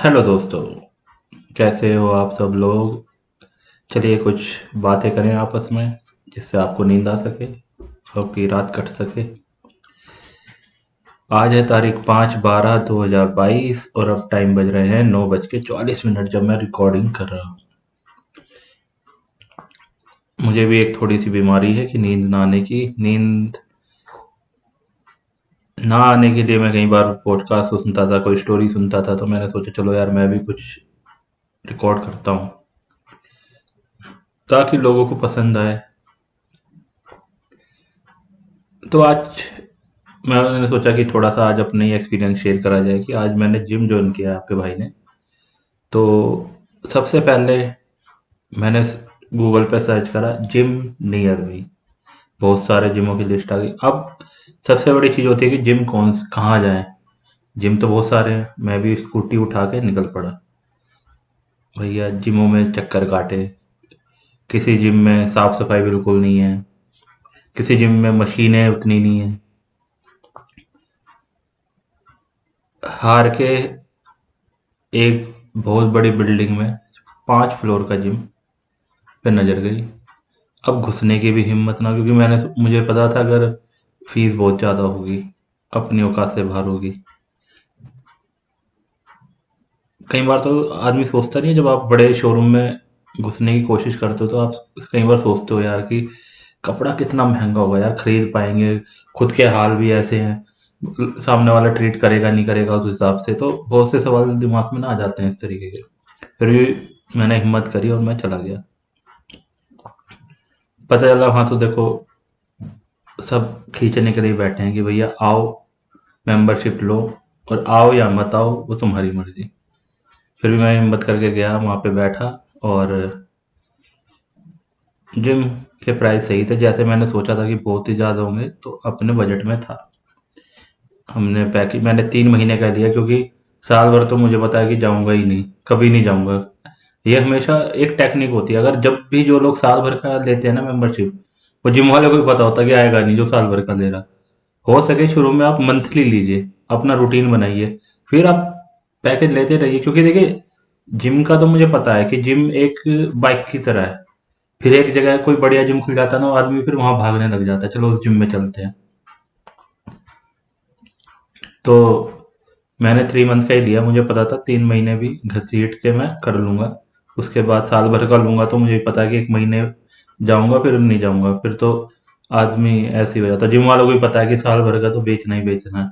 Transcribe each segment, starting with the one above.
Hello दोस्तों। कैसे हो आप सब लोग। चलिए कुछ बातें करें आपस में, जिससे आपको नींद आ सके, आपकी रात कट सके। आज है तारीख 5/12/2022 और अब टाइम बज रहे हैं 9:44 जब मैं रिकॉर्डिंग कर रहा हूँ। मुझे भी एक थोड़ी सी बीमारी है कि नींद ना आने की। नींद ना आने के लिए मैं कई बार पॉडकास्ट सुनता था, कोई स्टोरी सुनता था, तो मैंने सोचा चलो यार मैं भी कुछ रिकॉर्ड करता हूँ ताकि लोगों को पसंद आए। तो आज मैंने सोचा कि थोड़ा सा आज अपने ही एक्सपीरियंस शेयर करा जाए कि आज मैंने जिम ज्वाइन किया है आपके भाई ने। तो सबसे पहले मैंने गूगल पे सर्च करा जिम नियर मी। बहुत सारे जिमों की लिस्ट आ गई। अब सबसे बड़ी चीज़ होती है कि जिम कौन कहाँ जाएं। जिम तो बहुत सारे हैं, मैं भी स्कूटी उठा के निकल पड़ा भैया। जिमों में चक्कर काटे, किसी जिम में साफ सफाई बिल्कुल नहीं है, किसी जिम में मशीनें उतनी नहीं है। हार के एक बहुत बड़ी बिल्डिंग में 5 फ्लोर का जिम पे नजर गई। अब घुसने की भी हिम्मत ना, क्योंकि मुझे पता था अगर फीस बहुत ज़्यादा होगी, अपनी औकात से बाहर होगी। कई बार तो आदमी सोचता नहीं है, जब आप बड़े शोरूम में घुसने की कोशिश करते हो तो आप कई बार सोचते हो यार कि कपड़ा कितना महंगा होगा यार, खरीद पाएंगे? खुद के हाल भी ऐसे हैं, सामने वाला ट्रीट करेगा नहीं करेगा उस हिसाब से। तो बहुत से सवाल दिमाग में ना आ जाते हैं इस तरीके के। फिर भी मैंने हिम्मत करी और मैं चला गया। पता चला वहां तो देखो सब खींचने के लिए बैठे हैं कि भैया आओ, मेंबरशिप लो, और आओ या मत आओ वो तुम्हारी मर्जी। फिर भी मैं हिम्मत करके गया, वहां पे बैठा। और जिम के प्राइस सही थे, जैसे मैंने सोचा था कि बहुत ही ज़्यादा होंगे, तो अपने बजट में था। हमने पैकेज मैंने 3 महीने का लिया, क्योंकि साल भर तो मुझे पता है कि जाऊंगा ही नहीं, कभी नहीं जाऊंगा। ये हमेशा एक टेक्निक होती है, अगर जब भी जो लोग साल भर का लेते हैं ना मेंबरशिप, वो जिम वाले को भी पता होता है कि आएगा नहीं जो साल भर का ले रहा। हो सके शुरू में आप मंथली लीजिए, अपना रूटीन बनाइए, फिर आप पैकेज लेते रहिए। क्योंकि देखिए जिम का तो मुझे पता है कि जिम एक बाइक की तरह है। फिर एक जगह कोई बढ़िया जिम खुल जाता है ना, आदमी फिर वहां भागने लग जाता है, चलो उस जिम में चलते हैं। तो मैंने 3 मंथ का ही लिया, मुझे पता था 3 महीने भी घसीट के मैं कर लूंगा। उसके बाद साल भर का लूंगा तो मुझे पता है कि 1 महीने जाऊंगा फिर नहीं जाऊंगा, फिर तो आदमी ऐसे ही हो जाता है। जिम वालों को भी पता है कि साल भर का तो बेचना ही बेचना है।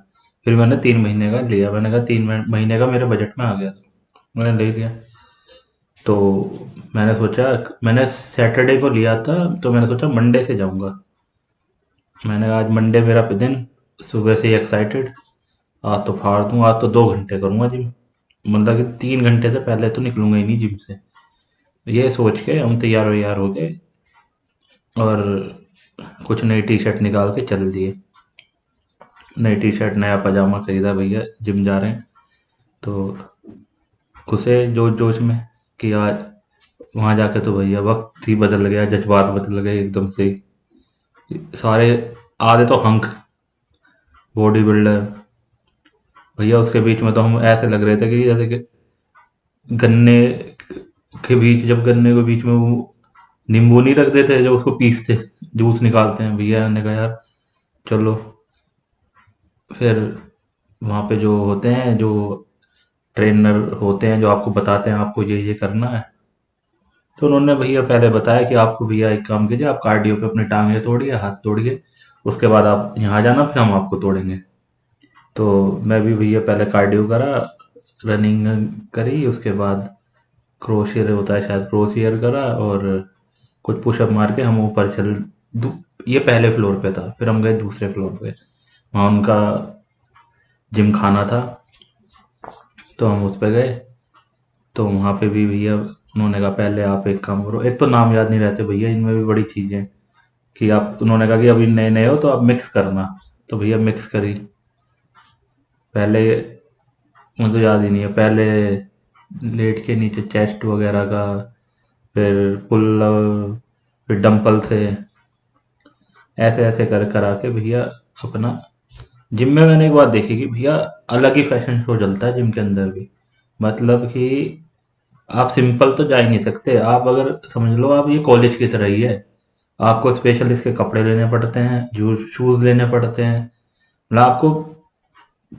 फिर मैंने 3 महीने का लिया, मैंने कहा 3 महीने का मेरे बजट में आ गया, मैंने ले लिया। तो मैंने सोचा, मैंने सैटरडे को लिया था, तो मैंने सोचा मंडे से जाऊंगा। मैंने कहा आज मंडे मेरा दिन, सुबह से ही एक्साइटेड, आज तो फाड़ दूँ, आज तो 2 घंटे करूँगा जिम। मतलब कि 3 घंटे से पहले तो निकलूंगा ही नहीं जिम से। ये सोच के हम तैयार वैयार हो गए और कुछ नई टी शर्ट निकाल के चल दिए। नई टी शर्ट नया पजामा खरीदा, भैया जिम जा रहे हैं। तो घुसे जोश जोश में कि आज वहां जाके तो भैया वक्त ही बदल गया, जज्बात बदल गए एकदम से ही। सारे आधे तो हंक बॉडी बिल्डर भैया, उसके बीच में तो हम ऐसे लग रहे थे कि जैसे कि गन्ने के बीच, जब गन्ने के बीच में वो नींबू नहीं रख देते जो उसको पीसते जूस निकालते हैं, भैया ने कहा यार चलो। फिर वहाँ पे जो होते हैं, जो ट्रेनर होते हैं, जो आपको बताते हैं आपको ये करना है, तो उन्होंने भैया पहले बताया कि आपको भैया एक काम कीजिए, आप कार्डियो पे अपनी टांगे तोड़िए, हाथ तोड़िए, उसके बाद आप यहाँ जाना, फिर हम आपको तोड़ेंगे। तो मैं भी भैया पहले कार्डियो करा, रनिंग करी, उसके बाद क्रोशियर होता है शायद, क्रोशियर करा, और कुछ पुशअप मार के हम ऊपर ये पहले फ्लोर पे था, फिर हम गए दूसरे फ्लोर पे। वहाँ उनका जिम खाना था, तो हम उस पे गए। तो वहाँ पे भी भैया उन्होंने कहा पहले आप एक काम करो, एक तो नाम याद नहीं रहते भैया, इनमें भी बड़ी चीज़ें कि आप, उन्होंने कहा कि अभी नए नए हो तो आप मिक्स करना। तो भैया मिक्स करी पहले, मुझे तो याद ही नहीं है, पहले लेट के नीचे चेस्ट वगैरह का, फिर पुल, फिर डंपल से, ऐसे ऐसे कर करा के भैया अपना। जिम में मैंने एक बात देखी कि भैया अलग ही फैशन शो चलता है जिम के अंदर भी। मतलब कि आप सिंपल तो जा ही नहीं सकते। आप अगर समझ लो आप ये कॉलेज की तरह ही है। आपको स्पेशल इसके कपड़े लेने पड़ते हैं, शूज़ लेने पड़ते हैं। मतलब आपको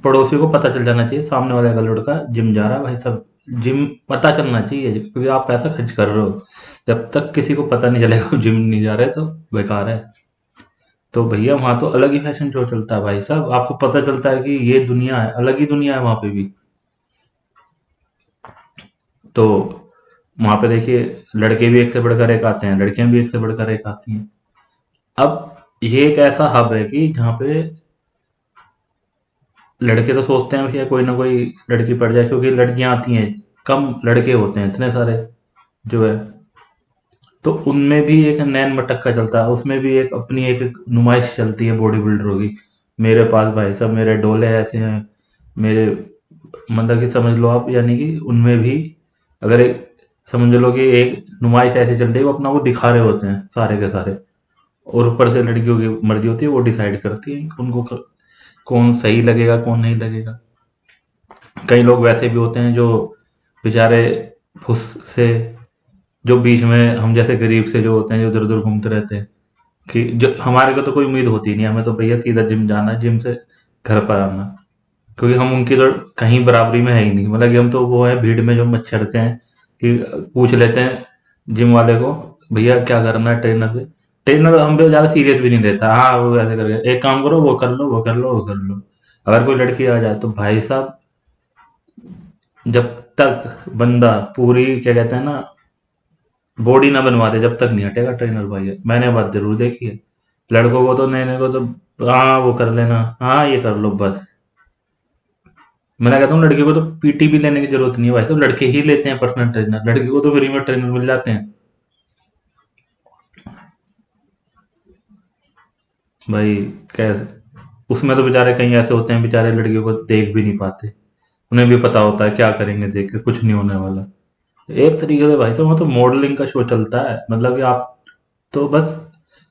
पड़ोसी को पता चल जाना चाहिए सामने वाले का लड़का जिम जा रहा है, भाई सब जिम पता चलना चाहिए, क्योंकि आप पैसा खर्च कर रहे हो। जब तक किसी को पता नहीं चलेगा जिम नहीं जा रहे तो बेकार है। तो भैया वहाँ तो अलग ही फैशन शो चलता है भाई साहब, आपको पता चलता है कि ये दुनिया है, अलग ही दुनिया है वहाँ पे भी। तो वहाँ पे देखिए, लड़के भी एक से बढ़कर एक आते हैं, लड़कियां भी एक से बढ़कर एक आती हैं। अब ये एक ऐसा हब है कि जहाँ पे लड़के तो सोचते हैं भैया कोई ना कोई लड़की पड़ जाए, क्योंकि लड़कियां आती हैं, कम लड़के होते हैं इतने सारे जो है। तो उनमें भी एक नैन मटक्का चलता है, उसमें भी एक अपनी एक नुमाइश चलती है बॉडी बिल्डरों की। मेरे पास भाई साहब मेरे डोले ऐसे हैं, मेरे मतलब कि समझ लो आप, यानी कि उनमें भी अगर एक समझ लो कि एक नुमाइश ऐसी चल रही है, वो अपना वो दिखा रहे होते हैं सारे के सारे। और ऊपर से लड़कियों की मर्जी होती है, वो डिसाइड करती है कि उनको कौन सही लगेगा कौन नहीं लगेगा। कई लोग वैसे भी होते हैं जो बेचारे फुस से, जो बीच में हम जैसे गरीब से जो होते हैं, जो इधर उधर घूमते रहते हैं, कि जो हमारे को तो कोई उम्मीद होती नहीं, हमें तो भैया सीधा जिम जाना है, जिम से घर पर आना। क्योंकि हम उनकी तो कहीं बराबरी में है ही नहीं, मतलब कि हम तो वो है भीड़ में जो मच्छर से हैं, कि पूछ लेते हैं जिम वाले को, भैया क्या करना है ट्रेनर से। ट्रेनर हम पे ज़्यादा सीरियस भी नहीं लेता, हाँ वो ऐसे करके एक काम करो, वो कर लो वो कर लो वो कर लो। अगर कोई लड़की आ जाए तो भाई साहब, जब तक बंदा पूरी क्या कहते हैं ना बॉडी ना बनवा दे, जब तक नहीं हटेगा ट्रेनर भाई। मैंने बात जरूर देखी है। लड़कों को तो नए नए को तो हाँ वो कर लेना, हाँ ये कर लो बस। मैं कहता हूँ लड़के को तो पीटी भी लेने की जरूरत नहीं है भाई साहब, लड़के ही लेते हैं पर्सनल ट्रेनर, लड़के को तो फ्री में ट्रेनर मिल जाते हैं भाई। कैसे उसमें तो बेचारे कहीं ऐसे होते हैं, बेचारे लड़कियों को देख भी नहीं पाते, उन्हें भी पता होता है क्या करेंगे देख के, कुछ नहीं होने वाला। एक तरीके से भाई साहब वहाँ तो मॉडलिंग का शो चलता है, मतलब कि आप तो बस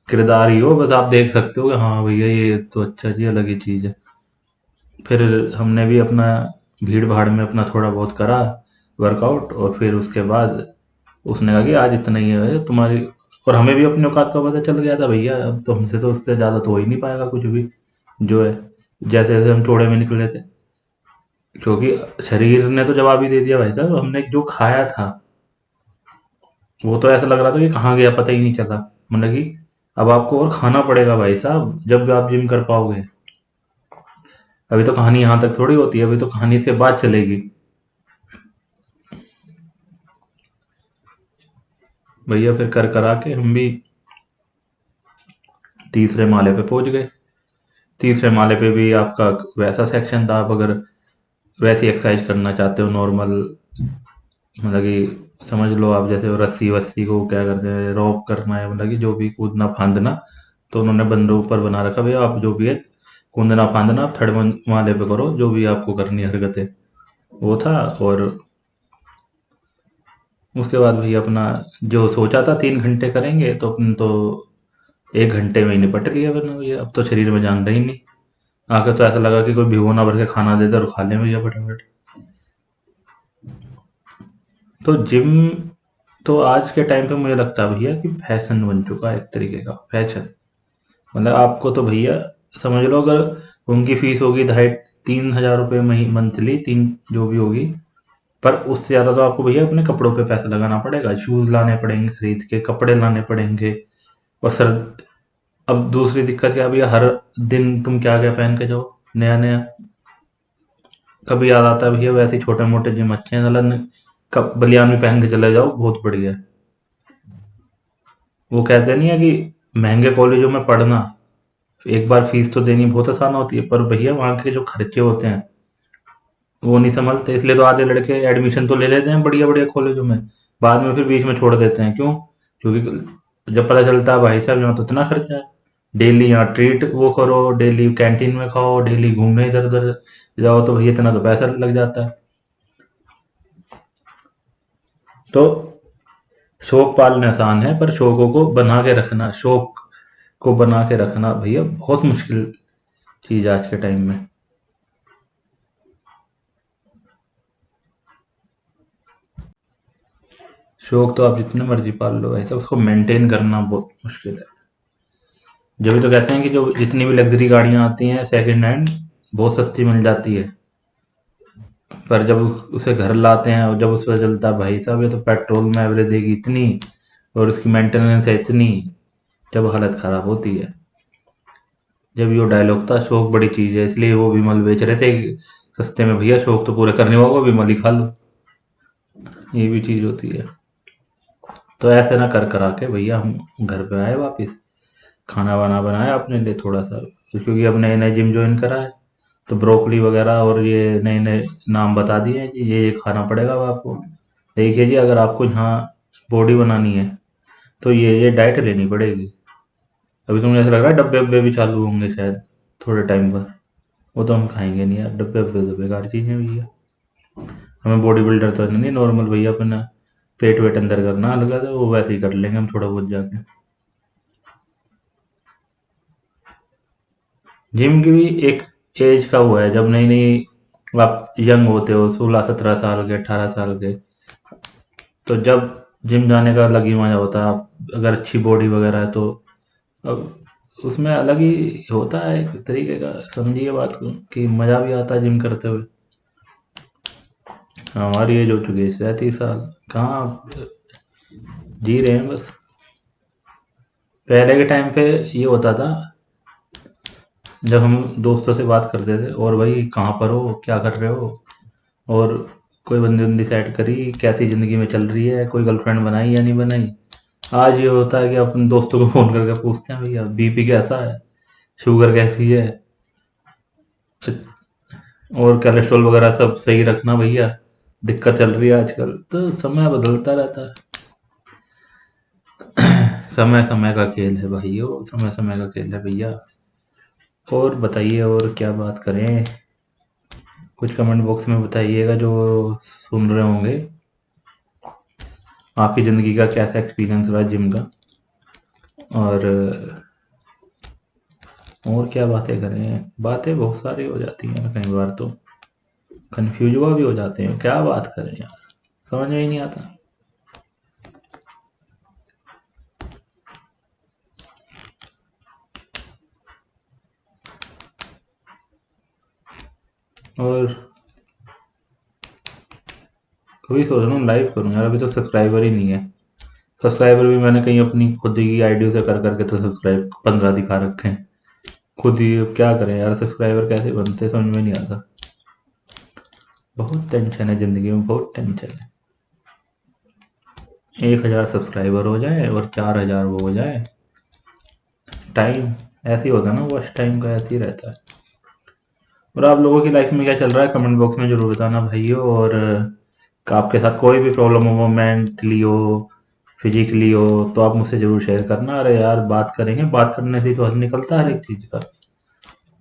किरदार ही हो, बस आप देख सकते हो कि हाँ भैया ये तो अच्छा जी अलग ही चीज़ है। फिर हमने भी अपना भीड़ भाड़ में अपना थोड़ा बहुत करा वर्कआउट, और फिर उसके बाद उसने कहा कि आज इतना ही है तुम्हारी। और हमें भी अपनी औकात का पता चल गया था भैया, अब तो हमसे तो उससे ज़्यादा तो हो ही नहीं पाएगा कुछ भी जो है। जैसे जैसे हम चौड़े में निकले थे, क्योंकि शरीर ने तो जवाब ही दे दिया भाई साहब, हमने जो खाया था वो तो ऐसा लग रहा था कि कहाँ गया पता ही नहीं चला। मतलब कि अब आपको और खाना पड़ेगा भाई साहब जब भी आप जिम कर पाओगे। अभी तो कहानी यहाँ तक थोड़ी होती है, अभी तो कहानी से बात चलेगी। भैया फिर कर करा के हम भी तीसरे माले पे पहुंच गए। तीसरे माले पे भी आपका वैसा सेक्शन था, आप अगर वैसी एक्सरसाइज करना चाहते हो नॉर्मल, मतलब कि समझ लो आप जैसे रस्सी वस्सी को क्या करते हैं रॉप करना है, मतलब कि जो भी कूदना फांदना, तो उन्होंने बंदों ऊपर बना रखा भैया आप जो भी है कूदना फांदना आप थर्ड माले पे करो, जो भी आपको करनी है हरकतें, वो था। और उसके बाद भैया अपना जो सोचा था 3 घंटे करेंगे, तो अपन तो 1 घंटे में ही निपट लिया वरना भैया, अब तो शरीर में जान रही नहीं। आके तो ऐसा लगा कि कोई भिगोना भर के खाना दे दे और खा लें भैया फटाफट। तो जिम तो आज के टाइम पे मुझे लगता है भैया कि फैशन बन चुका है, एक तरीके का फैशन। मतलब आपको तो भैया समझ लो, अगर उनकी फीस होगी 2,500-3,000 रुपये मंथली, तीन जो भी होगी, पर उससे ज़्यादा तो आपको भैया अपने कपड़ों पे पैसा लगाना पड़ेगा, शूज़ लाने पड़ेंगे खरीद के, कपड़े लाने पड़ेंगे। और सर अब दूसरी दिक्कत क्या है भैया, हर दिन तुम क्या क्या पहन के जाओ नया नया। कभी याद आता है भैया वैसे ही छोटे मोटे जिम अच्छे हैं, साला कब बलियान भी पहन के चले जाओ बहुत बढ़िया है। वो कहते नहीं है कि महंगे कॉलेजों में पढ़ना एक बार फीस तो देनी बहुत आसान होती है, पर भैया वहाँ के जो खर्चे होते हैं वो नहीं संभलते, इसलिए तो आधे लड़के एडमिशन तो ले लेते हैं बढ़िया बढ़िया कॉलेजों में, बाद में फिर बीच में छोड़ देते हैं। क्यों? क्योंकि जब पता चलता है भाई साहब यहाँ तो इतना खर्चा है, डेली यहाँ ट्रीट वो करो, डेली कैंटीन में खाओ, डेली घूमने इधर उधर जाओ, तो भैया इतना तो पैसा लग जाता है। तो शौक पालने आसान है, पर शौकों को बना के रखना, शौक को बना के रखना भैया बहुत मुश्किल चीज़ है आज के टाइम में। शौक तो आप जितने मर्जी पाल लो, ऐसा उसको मेंटेन करना बहुत मुश्किल है। जब भी तो कहते हैं कि जो जितनी भी लग्जरी गाड़ियां आती हैं सेकंड हैंड बहुत सस्ती मिल जाती है, पर जब उसे घर लाते हैं और जब उस पर चलता है, भाई साहब ये तो पेट्रोल में एवरेज देगी इतनी और उसकी मेंटेनेंस है इतनी, जब हालत खराब होती है। जब ये डायलॉग था शौक बड़ी चीज है, इसलिए वो विमल बेच रहे थे कि सस्ते में भैया शौक तो पूरे करने होगा, विमल ही खा लो, ये भी चीज होती है। तो ऐसे ना कर करा के भैया हम घर पे आए वापिस, खाना वाना बनाया अपने लिए थोड़ा सा, क्योंकि अब नए नए जिम ज्वाइन करा है, तो ब्रोकली वगैरह और ये नए नए नाम बता दिए हैं कि ये खाना पड़ेगा अब आपको। देखिए जी, अगर आपको यहाँ बॉडी बनानी है तो ये डाइट लेनी पड़ेगी। अभी तो मुझे ऐसा लग रहा है डब्बे वब्बे भी चालू होंगे शायद थोड़े टाइम बाद। वो तो हम खाएंगे नहीं यार, डब्बे वब्बे तो बेकार चीज़ें हैं भैया। हमें बॉडी बिल्डर तो नहीं, नॉर्मल भैया अपना पेट वेट अंदर करना हल्का था, वो वैसे ही कर लेंगे हम थोड़ा बहुत जाके। जिम की भी एक एज का हुआ है, जब नई नई आप यंग होते हो, 16 17 साल के 18 साल के, तो जब जिम जाने का अलग ही मजा होता है। आप अगर अच्छी बॉडी वगैरह है तो अब उसमें अलग ही होता है एक तरीके का, समझिए बात को, कि मजा भी आता है जिम करते हुए। हमारी एज हो चुकी है 37 साल, कहाँ जी रहे हैं बस। पहले के टाइम पे ये होता था, जब हम दोस्तों से बात करते थे, और भाई कहाँ पर हो, क्या कर रहे हो, और कोई बंदी बंदी सेट करी, कैसी ज़िंदगी में चल रही है, कोई गर्लफ्रेंड बनाई या नहीं बनाई। आज ये होता है कि अपने दोस्तों को फ़ोन करके पूछते हैं भैया बीपी कैसा है, शुगर कैसी है, और कोलेस्ट्रॉल वगैरह सब सही रखना भैया, दिक्कत चल रही है आजकल। तो समय बदलता रहता है, समय समय का खेल है भाइयों, समय समय का खेल है भैया। और बताइए और क्या बात करें, कुछ कमेंट बॉक्स में बताइएगा जो सुन रहे होंगे, आपकी ज़िंदगी का कैसा एक्सपीरियंस रहा जिम का। और क्या बातें करें, बातें बहुत सारी हो जाती हैं, कई बार तो कन्फ्यूज हुआ भी हो जाते हैं, क्या बात करें यार, समझ में ही नहीं आता। और कभी सोच रहा हूँ लाइव करूँ यार, अभी तो सब्सक्राइबर ही नहीं है। सब्सक्राइबर भी मैंने कहीं अपनी खुद की आईडी से कर करके तो सब्सक्राइब 15 दिखा रखे हैं खुद ही। अब क्या करें यार, सब्सक्राइबर कैसे बनते हैं, समझ में नहीं आता। बहुत टेंशन है ज़िंदगी में, बहुत टेंशन है। 1000 सब्सक्राइबर हो जाए और 4000 वो हो जाए, टाइम ऐसे ही होता है ना, वॉच टाइम का ऐसे ही रहता है। और आप लोगों की लाइफ में क्या चल रहा है, कमेंट बॉक्स में जरूर बताना भाइयों। और आपके साथ कोई भी प्रॉब्लम हो, मेंटली हो, फिजिकली हो, तो आप मुझसे जरूर शेयर करना। अरे यार बात करेंगे, बात करने से ही तो हल निकलता है हर एक चीज़ का।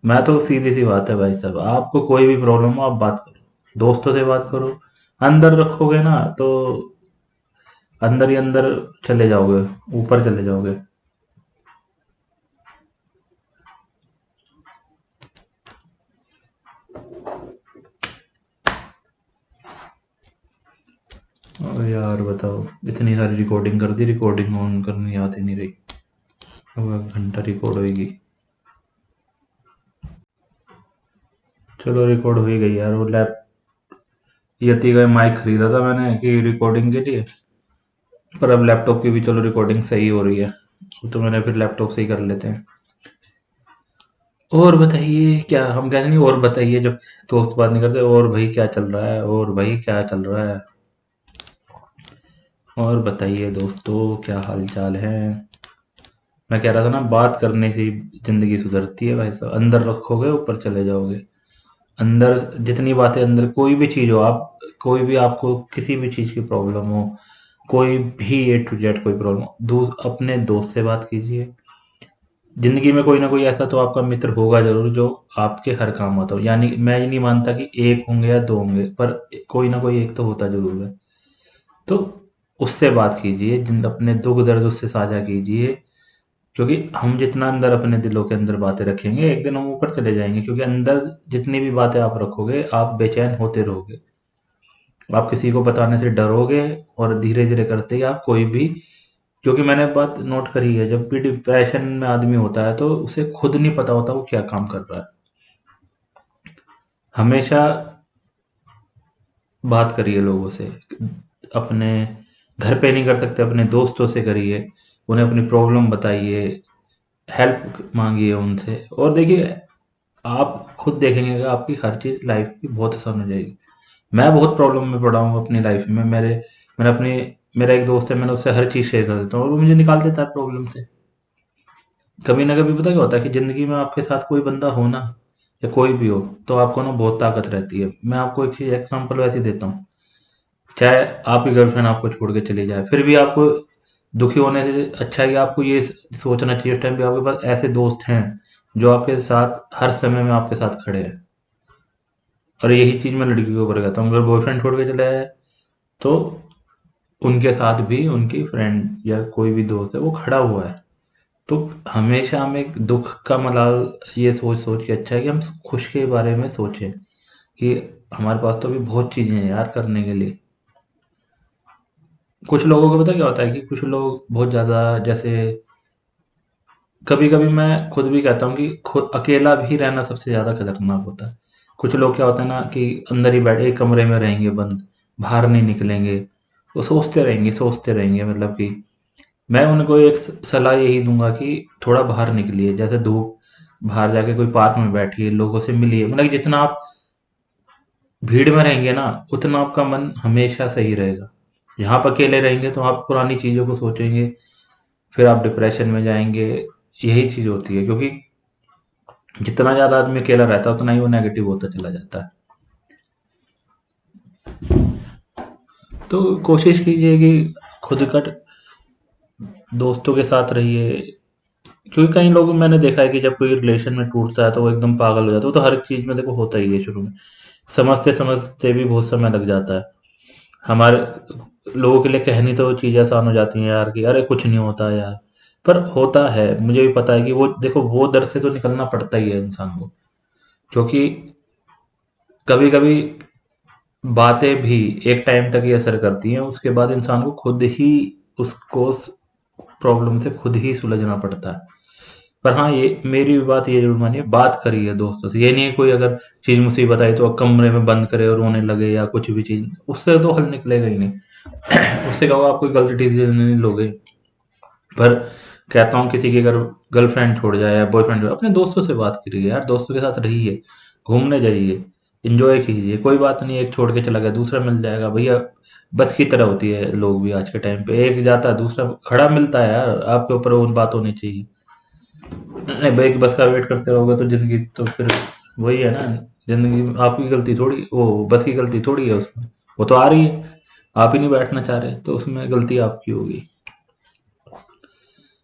मैं तो सीधी सी बात है भाई साहब, आपको कोई भी प्रॉब्लम हो आप बात करो, दोस्तों से बात करो। अंदर रखोगे ना तो अंदर ही अंदर चले जाओगे, ऊपर चले जाओगे। और यार बताओ, इतनी सारी रिकॉर्डिंग कर दी, रिकॉर्डिंग ऑन करनी याद ही नहीं रही। अब 1 घंटा रिकॉर्ड होगी। चलो रिकॉर्ड हो ही गई यार। वो लैप यति का माइक खरीदा था मैंने कि रिकॉर्डिंग के लिए, पर अब लैपटॉप की भी चलो रिकॉर्डिंग सही हो रही है, तो मैंने फिर लैपटॉप से ही कर लेते हैं। और बताइए क्या, हम कहते नहीं और बताइए जब दोस्त बात नहीं करते, और भाई क्या चल रहा है, और भाई क्या चल रहा है, और बताइए दोस्तों क्या हाल चाल है। मैं कह रहा था ना, बात करने से ही जिंदगी सुधरती है भाई साहब, अंदर रखोगे ऊपर चले जाओगे। अंदर जितनी बातें, अंदर कोई भी चीज़ हो, आप कोई भी, आपको किसी भी चीज़ की प्रॉब्लम हो, कोई भी ए टू जेड कोई प्रॉब्लम हो, अपने दोस्त से बात कीजिए। जिंदगी में कोई ना कोई ऐसा तो आपका मित्र होगा जरूर जो आपके हर काम आता हो। यानी मैं ये नहीं मानता कि एक होंगे या दो होंगे, पर कोई ना कोई एक तो होता जरूर है। तो उससे बात कीजिए, जिन अपने दुख दर्द उससे साझा कीजिए, क्योंकि हम जितना अंदर अपने दिलों के अंदर बातें रखेंगे, एक दिन हम ऊपर चले जाएंगे। क्योंकि अंदर जितनी भी बातें आप रखोगे, आप बेचैन होते रहोगे। आप किसी को बताने से डरोगे और धीरे-धीरे करते ही आप कोई भी, क्योंकि मैंने बात नोट करी है, जब भी डिप्रेशन में आदमी होता है तो उसे खुद नहीं पता होता वो क्या काम कर रहा है। हमेशा बात करिए लोगों से, अपने घर पे नहीं कर सकते अपने दोस्तों से करिए, उन्हें अपनी प्रॉब्लम बताइए, हेल्प मांगिए उनसे, और देखिए आप खुद देखेंगे कि आपकी हर चीज़ लाइफ की बहुत आसान हो जाएगी। मैं बहुत प्रॉब्लम में पड़ा हूँ अपनी लाइफ में, मैंने अपनी, मेरा एक दोस्त है, मैंने उससे हर चीज़ शेयर कर देता हूँ और वो मुझे निकाल देता है प्रॉब्लम से। कभी ना कभी पता क्या होता है कि ज़िंदगी में आपके साथ कोई बंदा हो ना, या कोई भी हो, तो आपको ना बहुत ताकत रहती है। मैं आपको एक चीज़ एग्जांपल वैसे ही देता हूँ, चाहे आपकी गर्लफ्रेंड आपको छोड़ के चली जाए, फिर भी आपको दुखी होने से अच्छा है कि आपको ये सोचना चाहिए उस टाइम पे आपके पास ऐसे दोस्त हैं जो आपके साथ हर समय में आपके साथ खड़े हैं। और यही चीज़ मैं लड़की के ऊपर कहता हूँ, अगर बॉयफ्रेंड छोड़ के चला जाए तो उनके साथ भी उनकी फ्रेंड या कोई भी दोस्त है वो खड़ा हुआ है। तो हमेशा हमें दुख का मलाल ये सोच सोच के अच्छा है कि हम खुश के बारे में सोचें कि हमारे पास तो अभी बहुत चीज़ें हैं यार करने के लिए। कुछ लोगों को पता क्या होता है कि कुछ लोग बहुत ज़्यादा, जैसे कभी-कभी मैं खुद भी कहता हूँ कि खुद अकेला भी रहना सबसे ज़्यादा खतरनाक होता है। कुछ लोग क्या होता है ना कि अंदर ही बैठे एक कमरे में रहेंगे बंद, बाहर नहीं निकलेंगे। वो सोचते रहेंगे, मतलब कि मैं उनको एक सलाह यही दूँगा कि थोड़ा बाहर निकलिए, जैसे धूप, बाहर जाके कोई पार्क में बैठिए, लोगों से मिलिए। मतलब जितना आप भीड़ में रहेंगे ना, उतना आपका मन हमेशा सही रहेगा। यहाँ आप अकेले रहेंगे तो आप पुरानी चीज़ों को सोचेंगे, फिर आप डिप्रेशन में जाएँगे। यही चीज़ होती है, क्योंकि जितना ज़्यादा आदमी अकेला रहता है, उतना ही वो नेगेटिव होता चला जाता है। तो कोशिश कीजिए कि खुद का दोस्तों के साथ रहिए, क्योंकि कई लोग मैंने देखा है कि जब कोई रिलेशन में टूटता है तो वो एकदम पागल हो जाता है। वो तो हर चीज़ में देखो होता ही है शुरू में। समझते-समझते भी बहुत समय लग जाता है। हमारे लोगों के लिए कहनी तो चीज़ें आसान हो जाती हैं यार कि अरे कुछ नहीं होता है यार, पर होता है। मुझे भी पता है कि वो देखो वो दर से तो निकलना पड़ता ही है इंसान को, क्योंकि कभी-कभी बातें भी एक टाइम तक ही असर करती हैं, उसके बाद इंसान को खुद ही उसको प्रॉब्लम से खुद ही सुलझना पड़ता है। पर हाँ, ये मेरी भी बात ये ज़रूर मानिए, बात करिए दोस्तों से। ये नहीं है कोई अगर चीज़ मुसीबत आई तो कमरे में बंद करे और रोने लगे या कुछ भी चीज़, उससे तो हल निकलेगा ही नहीं। उससे क्या होगा, आप कोई गलत डिसीज़न नहीं लोगे। पर कहता हूँ किसी की अगर गर्लफ्रेंड छोड़ जाए या बॉयफ्रेंड, अपने दोस्तों से बात करिए यार, दोस्तों के साथ रहिए, घूमने जाइए, एन्जॉय कीजिए। कोई बात नहीं, एक छोड़ के चला गया, दूसरा मिल जाएगा भैया। बस की तरह होती है लोग भी आज के टाइम पे, एक जाता है दूसरा खड़ा मिलता है यार, आपके ऊपर वो बात होनी चाहिए। नहीं भाई, एक बस का वेट करते रहोगे तो ज़िंदगी तो फिर वही है ना, ज़िंदगी में आपकी गलती थोड़ी, वो बस की गलती थोड़ी है उसमें। वो तो आ रही है, आप ही नहीं बैठना चाह रहे, तो उसमें गलती आपकी होगी।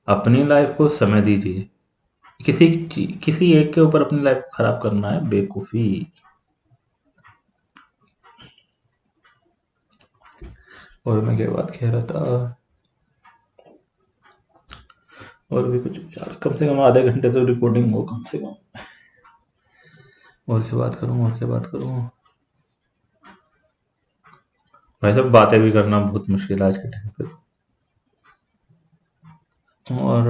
अपनी लाइफ को समय दीजिए। किसी एक के ऊपर अपनी लाइफ खराब करना है बेवकूफ़ी। और मैं क्या बात कह रहा था, और भी कुछ यार, कम से कम आधे घंटे तो रिकॉर्डिंग हो कम से कम। और क्या बात करूँ, और क्या बात करूँ। वैसे बातें भी करना बहुत मुश्किल है आज के टाइम पे। और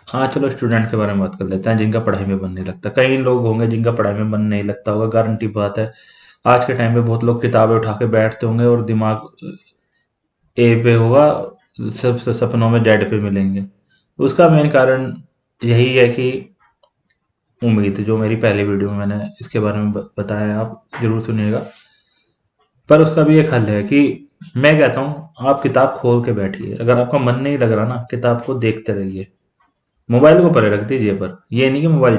हाँ, चलो स्टूडेंट के बारे में बात कर लेते हैं जिनका पढ़ाई में मन नहीं लगता। कई लोग होंगे जिनका पढ़ाई में मन नहीं लगता होगा, गारंटी बात है। आज के टाइम पे बहुत लोग किताबें उठा के बैठते होंगे और दिमाग ए पे होगा, सब सपनों में जेड पे मिलेंगे। उसका मेन कारण यही है कि उम्मीद, जो मेरी पहले वीडियो में मैंने इसके बारे में बताया, आप जरूर सुनिएगा। पर उसका भी एक हल है कि मैं कहता हूँ आप किताब खोल के बैठिए। अगर आपका मन नहीं लग रहा ना, किताब को देखते रहिए। मोबाइल को परे रख दीजिए, पर ये नहीं कि मोबाइल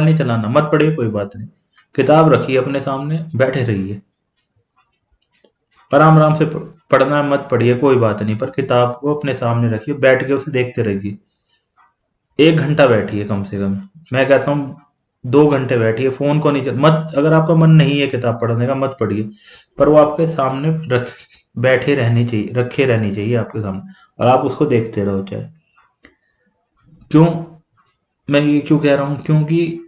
नहीं चलाना, मत पढ़िए कोई बात नहीं। किताब रखिए अपने सामने, बैठे रहिए, आराम आराम से पढ़ना मत पढ़िए कोई बात नहीं, पर किताब को अपने सामने रखिए, बैठ के उसे देखते रहिए। 1 घंटा बैठिए कम से कम। मैं कहता हूँ 2 घंटे बैठिए, फोन को नहीं मत, अगर आपका मन नहीं है किताब पढ़ने का मत पढ़िए, पर वो आपके सामने बैठे रहनी चाहिए, रखे रहनी चाहिए आपके सामने, और आप उसको देखते रहो चाहे। क्यों मैं ये क्यों कह रहा हूँ, क्योंकि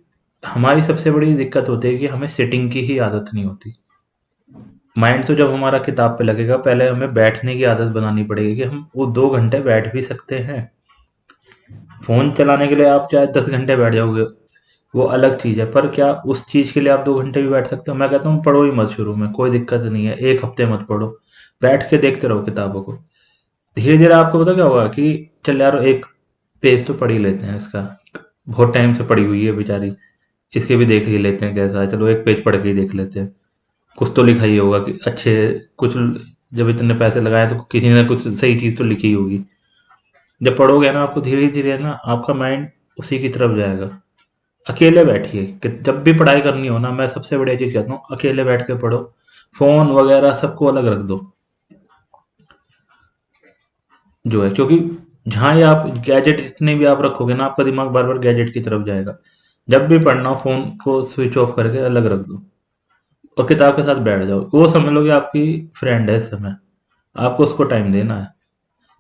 हमारी सबसे बड़ी दिक्कत होती है कि हमें सिटिंग की ही आदत नहीं होती। माइंड तो जब हमारा किताब पे लगेगा, पहले हमें बैठने की आदत बनानी पड़ेगी कि हम वो 2 घंटे बैठ भी सकते हैं। फोन चलाने के लिए आप चाहे 10 घंटे बैठ जाओगे, वो अलग चीज है, पर क्या उस चीज के लिए आप 2 घंटे भी बैठ सकते हो? मैं कहता हूँ पढ़ो ही मत शुरू में, कोई दिक्कत नहीं है, एक हफ्ते मत पढ़ो, बैठ के देखते रहो किताबों को। धीरे धीरे आपको पता क्या होगा कि चल यार एक पेज तो पढ़ ही लेते हैं इसका, बहुत टाइम से पड़ी हुई है बेचारी, इसके भी देख ही लेते हैं कैसा है, चलो एक पेज पढ़ के ही देख लेते हैं, कुछ तो लिखा ही होगा कि अच्छे कुछ, जब इतने पैसे लगाए तो किसी ने कुछ सही चीज तो लिखी ही होगी। जब पढ़ोगे ना आपको धीरे धीरे ना आपका माइंड उसी की तरफ जाएगा। अकेले बैठिए कि जब भी पढ़ाई करनी हो ना, मैं सबसे बढ़िया चीज कहता हूँ अकेले बैठ के पढ़ो, फोन वगैरह सबको अलग रख दो जो है, क्योंकि जहाँ ये आप गैजेट जितने भी आप रखोगे ना, आपका दिमाग बार बार गैजेट की तरफ जाएगा। जब भी पढ़ना हो फोन को स्विच ऑफ करके अलग रख दो और किताब के साथ बैठ जाओ, वो समझ लो कि आपकी फ्रेंड है इस समय, आपको उसको टाइम देना है,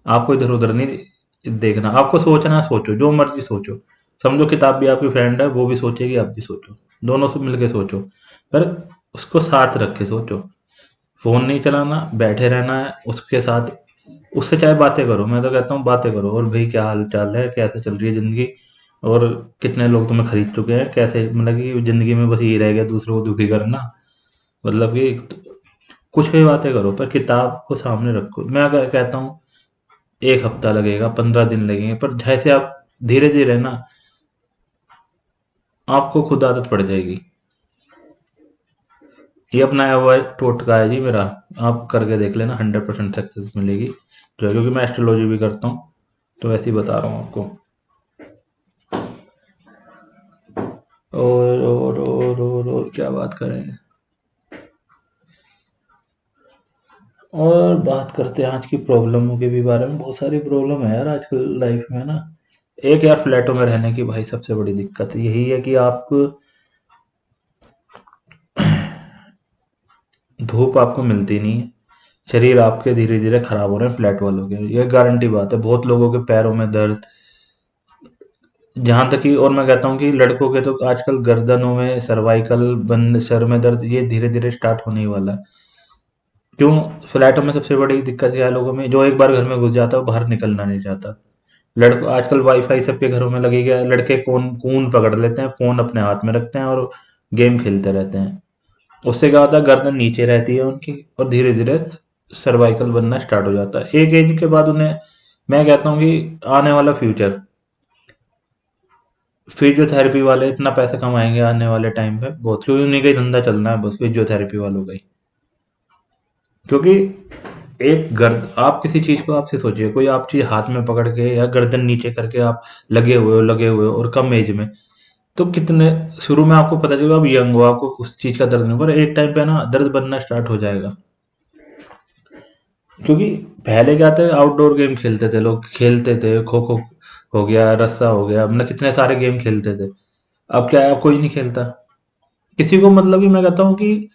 आपको इधर उधर नहीं देखना, आपको सोचना है, सोचो जो मर्जी सोचो, समझो किताब भी आपकी फ्रेंड है, वो भी सोचेगी, आप भी सोचो, दोनों से मिलके सोचो, पर उसको साथ रख के सोचो। फोन नहीं चलाना, बैठे रहना है उसके साथ, उससे चाहे बातें करो, मैं तो कहता हूँ बातें करो, और भाई क्या हाल चाल है, कैसे चल रही है जिंदगी, और कितने लोग तुम्हें खरीद चुके हैं, कैसे, मतलब कि जिंदगी में बस यही रह गया दूसरों को दुखी करना, मतलब कि कुछ भी बातें करो पर किताब को सामने रखो। मैं कहता हूँ 1 हफ्ता लगेगा, 15 दिन लगेंगे, पर जैसे आप धीरे धीरे ना आपको खुद आदत पड़ जाएगी। ये अपनाया हुआ टोटका है जी मेरा, आप करके देख लेना, 100% सक्सेस मिलेगी जो है, क्योंकि मैं एस्ट्रोलॉजी भी करता हूँ, तो ऐसे ही बता रहा हूँ आपको। और क्या बात करें, और बात करते हैं आज की प्रॉब्लमों के भी बारे में। बहुत सारी प्रॉब्लम है यार आजकल लाइफ में ना। एक यार फ्लैटों में रहने की भाई सबसे बड़ी दिक्कत यही है कि आप, धूप आपको मिलती नहीं है, शरीर आपके धीरे धीरे खराब हो रहे हैं फ्लैट वालों के, ये गारंटी बात है। बहुत लोगों के पैरों में दर्द, जहां तक कि, और मैं कहता हूँ कि लड़कों के तो आजकल गर्दनों में, सर्वाइकल बन, सर में दर्द, ये धीरे धीरे स्टार्ट होने ही वाला है। क्यों? फ्लैटों में सबसे बड़ी दिक्कत यह है लोगों में, जो एक बार घर में घुस जाता है वो बाहर निकलना नहीं चाहता। लड़कों आजकल वाईफाई सबके घरों में लगी गया है, लड़के कौन कून पकड़ लेते हैं, फोन अपने हाथ में रखते हैं और गेम खेलते रहते हैं। उससे क्या होता है, गर्दन नीचे रहती है उनकी, और धीरे धीरे सर्वाइकल बनना स्टार्ट हो जाता है। एक एज के बाद उन्हें, मैं कहता हूँ कि आने वाला फ्यूचर, फिजियोथेरेपी वाले इतना पैसा कमाएंगे आने वाले टाइम पे बहुत, क्योंकि उन्हीं का ही धंधा चलना है बस, फिजियोथेरेपी वालों का ही। क्योंकि एक गर्द आप किसी चीज को, आपसे सोचिए कोई आप चीज हाथ में पकड़ के या गर्दन नीचे करके आप लगे हुए हो और कम एज में, तो कितने, शुरू में आपको पता चलेगा, आप यंग हो, आपको उस चीज का दर्द नहीं, पर एक टाइम पे ना दर्द बनना स्टार्ट हो जाएगा। क्योंकि पहले क्या थे, आउटडोर गेम खेलते थे लोग, खेलते थे, खो खो हो गया, रस्सा हो गया, मतलब कितने सारे गेम खेलते थे। अब क्या है, अब कोई नहीं खेलता किसी को, मतलब कि मैं कहता हूँ कि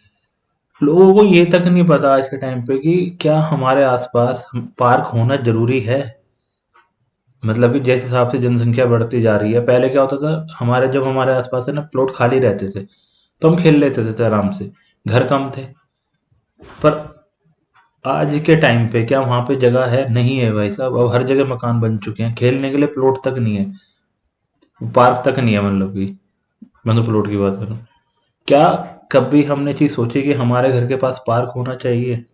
लोगों को ये तक नहीं पता आज के टाइम पे कि क्या हमारे आसपास पार्क होना जरूरी है। मतलब कि जिस हिसाब से जनसंख्या बढ़ती जा रही है, पहले क्या होता था, हमारे जब हमारे आसपास है ना प्लॉट खाली रहते थे, तो हम खेल लेते थे आराम से, घर कम थे। पर आज के टाइम पे क्या वहां पे जगह है? नहीं है भाई साहब, अब हर जगह मकान बन चुके हैं, खेलने के लिए प्लॉट तक नहीं है, पार्क तक नहीं है, मतलब कि मैं तो प्लॉट की बात करूँ। क्या कभी हमने चीज सोची कि हमारे घर के पास पार्क होना चाहिए,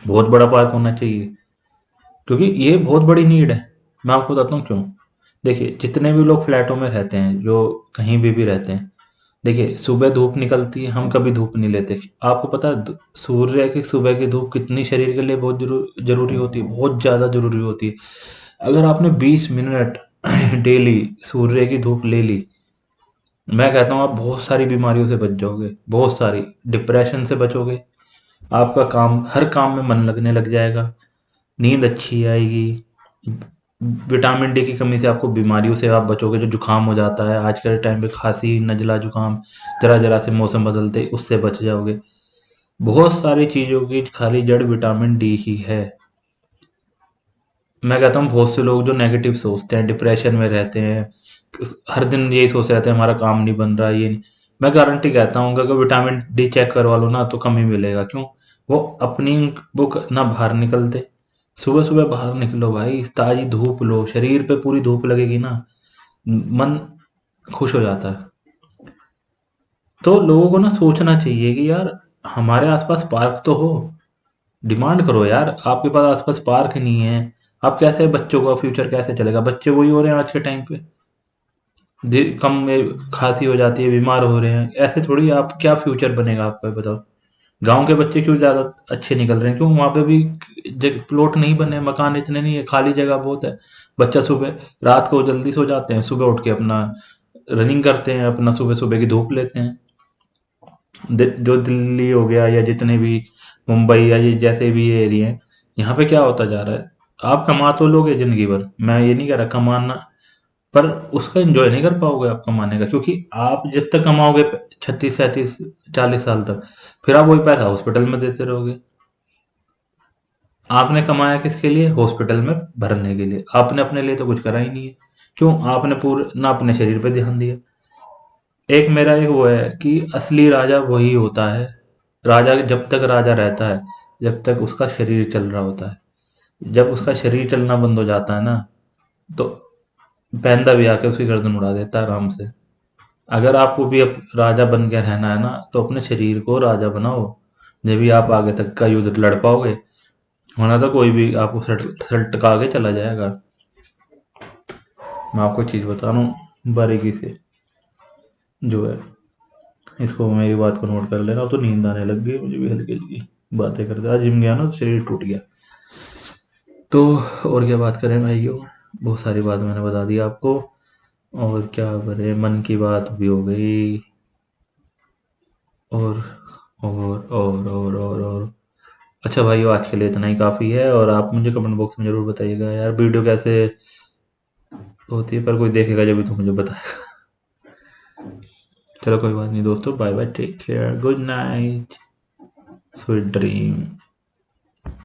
बहुत बड़ा पार्क होना चाहिए? क्योंकि ये बहुत बड़ी नीड है। मैं आपको बताता हूँ क्यों। देखिए जितने भी लोग फ्लैटों में रहते हैं, जो कहीं भी रहते हैं, देखिए सुबह धूप निकलती है, हम कभी धूप नहीं लेते। आपको पता है सूर्य की सुबह की धूप कितनी शरीर के लिए बहुत जरूरी होती है, बहुत ज़्यादा जरूरी होती है। अगर आपने 20 मिनट डेली सूर्य की धूप ले ली, मैं कहता हूँ आप बहुत सारी बीमारियों से बच जाओगे, बहुत सारी, डिप्रेशन से बचोगे, आपका काम, हर काम में मन लगने लग जाएगा, नींद अच्छी आएगी, विटामिन डी की कमी से आपको बीमारियों से आप बचोगे, जो जुकाम हो जाता है आज के टाइम पे, खांसी, नजला, जुकाम, जरा जरा से मौसम बदलते ही उससे बच जाओगे। बहुत सारी चीजों की खाली जड़ विटामिन डी ही है। मैं कहता हूँ बहुत से लोग जो नेगेटिव सोचते हैं, डिप्रेशन में रहते हैं, हर दिन यही सोच रहते हैं हमारा काम नहीं बन रहा, ये नहीं। मैं गारंटी कहता हूँ कि अगर विटामिन डी चेक करवा लो ना तो कम ही मिलेगा। क्यों? वो अपनी बुक ना बाहर निकलते। सुबह सुबह बाहर निकलो भाई, ताजी धूप लो, शरीर पे पूरी धूप लगेगी ना, मन खुश हो जाता है। तो लोगों को ना सोचना चाहिए कि यार हमारे आसपास पार्क तो हो, डिमांड करो यार। आपके पास आसपास पार्क नहीं है, आप कैसे बच्चों का फ्यूचर कैसे चलेगा? बच्चे वही हो रहे हैं आज के टाइम पे, कम में खांसी हो जाती है, बीमार हो रहे हैं। ऐसे थोड़ी आप क्या फ्यूचर बनेगा आपका, बताओ। गांव के बच्चे क्यों ज़्यादा अच्छे निकल रहे हैं? क्यों? वहाँ पे भी प्लॉट नहीं बने, मकान इतने नहीं है, खाली जगह बहुत है। बच्चा सुबह, रात को जल्दी सो जाते हैं, सुबह उठ के अपना रनिंग करते हैं, अपना सुबह सुबह की धूप लेते हैं। जो दिल्ली हो गया या जितने भी मुंबई या ये जैसे भी ये एरिया हैं, यहाँ पे क्या होता जा रहा है? आप कमा तो लोगे जिंदगी भर, मैं ये नहीं कह रहा कमाना, पर उसका एंजॉय नहीं कर पाओगे आप कमाने का। क्योंकि आप जब तक कमाओगे 36 37 40 साल तक, फिर आप वही पैसा हॉस्पिटल में देते रहोगे। आपने कमाया किसके लिए? हॉस्पिटल में भरने के लिए। आपने अपने लिए तो कुछ करा ही नहीं है। क्यों? आपने पूरे ना अपने शरीर पे ध्यान दिया। एक मेरा एक वो है कि असली राजा वही होता है, राजा जब तक राजा रहता है, जब तक उसका शरीर चल रहा होता है। जब उसका शरीर चलना बंद हो जाता है ना, तो पैंदा भी आके उसकी गर्दन उड़ा देता है आराम से। अगर आपको भी अब राजा बन के रहना है ना, तो अपने शरीर को राजा बनाओ, जब भी आप आगे तक का युद्ध लड़ पाओगे। वरना तो कोई भी आपको सलटका के चला जाएगा। मैं आपको चीज़ बता रहा हूँ बारीकी से, जो है, इसको मेरी बात को नोट कर लेना। तो नींद आने लग गई मुझे भी हल्की हल्की बातें करते। आज जिम गया ना तो शरीर टूट गया। तो और क्या बात करें भाइयों, बहुत सारी बात मैंने बता दी आपको। और क्या करें, मन की बात भी हो गई। और और अच्छा भाइयों, आज के लिए इतना ही काफ़ी है। और आप मुझे कमेंट बॉक्स में ज़रूर बताइएगा यार वीडियो कैसे होती है, पर कोई देखेगा जब भी तो मुझे बताएगा। चलो कोई बात नहीं दोस्तों, bye bye, take care, good night, sweet dream.